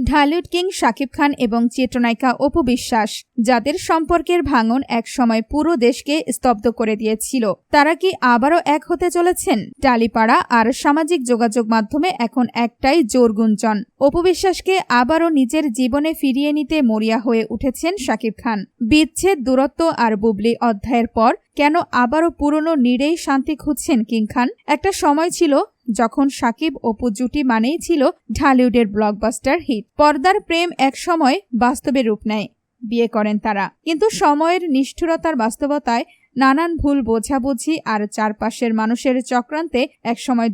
Dhallywood king Shakib Khan এবং চিত্রনায়িকা অপু বিশ্বাস, যাদের সম্পর্কের ভাঙন একসময় পুরো দেশকে স্তব্ধ করে দিয়েছিল, তারা কি আবারও এক হতে চলেছেন? টালিপাড়া আর সামাজিক যোগাযোগ মাধ্যমে এখন একটাই জোর গুঞ্জন, অপু বিশ্বাসকে আবারও নিজের জীবনে ফিরিয়ে নিতে মরিয়া হয়ে উঠেছেন শাকিব খান। বিচ্ছেদ, দূরত্ব আর বুবলি অধ্যায়ের পর কেন আবারও পুরনো নীড়েই শান্তি খুঁজছেন কিং খান? একটা সময় ছিল যখন শাকিব অপু জুটি মানেই ছিল ঢালিউডের ব্লকবাস্টার হিট। পর্দার প্রেম এক সময় বাস্তবে রূপ নেয়, বিয়ে করেন তারা, কিন্তু সময়ের নিষ্ঠুরতার বাস্তবতায়, নানান ভুল বোঝাবুঝি আর চারপাশের মানুষের চক্রান্তে একসময়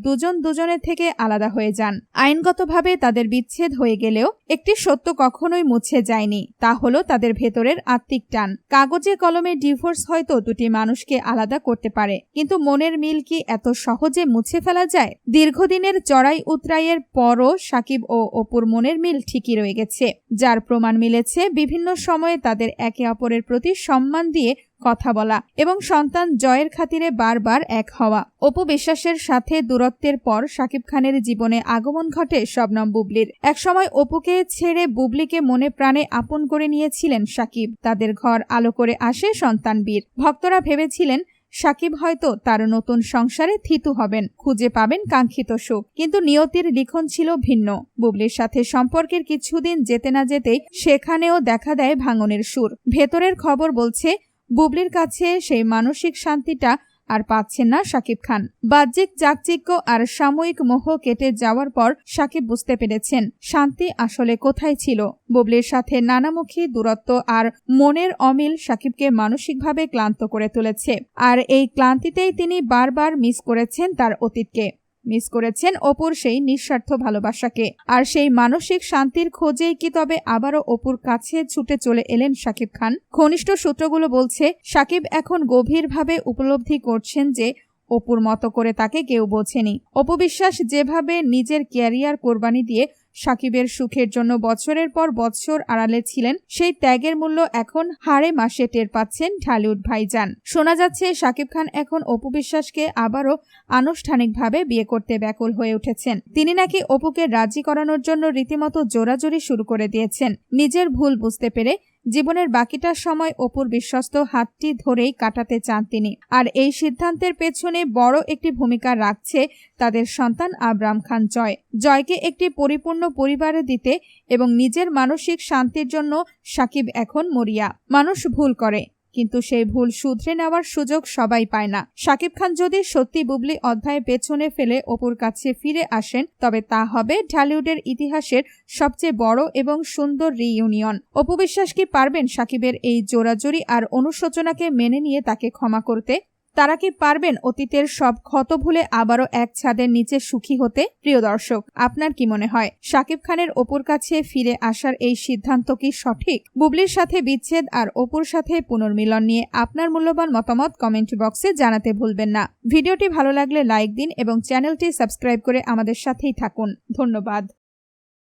দুজনের থেকে আলাদা হয়ে যান। আইনগতভাবে তাদের বিচ্ছেদ হয়ে গেলেও একটি সত্য কখনোই মুছে যায়নি, তা হলো তাদের ভেতরের আত্মিক টান। কাগজে কলমে ডিভোর্স হয়তো দুটি মানুষকে আলাদা করতে পারে, কিন্তু মনের মিল কি এত সহজে মুছে ফেলা যায়? দীর্ঘদিনের চড়াই উতরাইয়ের পরও শাকিব ও অপুর মনের মিল ঠিকই রয়ে গেছে, যার প্রমাণ মিলেছে বিভিন্ন সময়ে তাদের একে অপরের প্রতি সম্মান দিয়ে কথা বলা এবং সন্তান জয়ের খাতিরে বারবার এক হওয়া। অপু বিশ্বাসের সাথে দূরত্বের পর শাকিব খানের জীবনে আগমন ঘটে শবনম বুবলির। একসময় অপুকে ছেড়ে বুবলিকে মনে প্রাণে আপন করে নিয়েছিলেন শাকিব। তাদের ঘর আলো করে আসে সন্তান বীর। ভক্তরা ভেবেছিলেন শাকিব হয়তো তার নতুন সংসারে থিতু হবেন, খুঁজে পাবেন কাঙ্ক্ষিত সুখ। কিন্তু নিয়তির লিখন ছিল ভিন্ন। বুবলির সাথে সম্পর্কের কিছুদিন যেতে না যেতেই সেখানেও দেখা দেয় ভাঙনের সুর। ভেতরের খবর বলছে বুবলির কাছে সেই মানসিক শান্তিটা আর পাচ্ছেন না শাকিব খান। বাহ্যিক চাকচিক্য আর সাময়িক মোহ কেটে যাওয়ার পর শাকিব বুঝতে পেরেছেন শান্তি আসলে কোথায় ছিল। বুবলির সাথে নানামুখী দূরত্ব আর মনের অমিল শাকিবকে মানসিকভাবে ক্লান্ত করে তুলেছে, আর এই ক্লান্তিতেই তিনি বারবার মিস করেছেন তার অতীতকে, মিস করেছেন অপুর সেই নিঃস্বার্থ ভালোবাসাকে। আর সেই মানসিক শান্তির খোঁজেই কি তবে আবারও অপুর কাছে ছুটে চলে এলেন শাকিব খান? ঘনিষ্ঠ সূত্রগুলো বলছে শাকিব এখন গভীরভাবে উপলব্ধি করছেন যে অপুর মতো করে তাকে কেউ বোঝেনি। অপু বিশ্বাস যেভাবে নিজের ক্যারিয়ার কোরবানি দিয়ে শাকিবের সুখের জন্য বছরের পর বছর আড়ালে ছিলেন, সেই ত্যাগের মূল্য এখন হাড়ে মাসে টের পাচ্ছেন ঢালিউড ভাইজান। শোনা যাচ্ছে শাকিব খান এখন অপু বিশ্বাসকে আবারও আনুষ্ঠানিকভাবে বিয়ে করতে ব্যাকুল হয়ে উঠেছেন। তিনি নাকি অপুকে রাজি করানোর জন্য রীতিমতো জোরাজোরি শুরু করে দিয়েছেন। নিজের ভুল বুঝতে পেরে জীবনের বাকিটা সময় অপুর বিশ্বস্ত হাতটি ধরেই কাটাতে চান তিনি। আর এই সিদ্ধান্তের পেছনে বড় একটি ভূমিকা রাখছে তাদের সন্তান আবরাম খান জয়। জয়কে একটি পরিপূর্ণ পরিবারে দিতে এবং নিজের মানসিক শান্তির জন্য শাকিব এখন মরিয়া। মানুষ ভুল করে, কিন্তু সেই ভুল শুধরে নেওয়ার সুযোগ সবাই পায় না। শাকিব খান যদি সত্যি বুবলি অধ্যায় পেছনে ফেলে অপুর কাছে ফিরে আসেন, তবে তা হবে ঢালিউডের ইতিহাসের সবচেয়ে বড় এবং সুন্দর রিইউনিয়ন। অপু বিশ্বাস কি পারবেন শাকিবের এই জোরাজোরি আর অনুশোচনাকে মেনে নিয়ে তাকে ক্ষমা করতে? তারা কি পারবেন অতীতের সব ক্ষত ভুলে আবারও এক ছাদের নিচে সুখী হতে? প্রিয় দর্শক, আপনার কি মনে হয় শাকিব খানের অপুর কাছে ফিরে আসার এই সিদ্ধান্ত কি সঠিক? বুবলির সাথে বিচ্ছেদ আর অপুর সাথে পুনর্মিলন নিয়ে আপনার মূল্যবান মতামত কমেন্ট বক্সে জানাতে ভুলবেন না। ভিডিওটি ভালো লাগলে লাইক দিন এবং চ্যানেলটি সাবস্ক্রাইব করে আমাদের সাথেই থাকুন। ধন্যবাদ।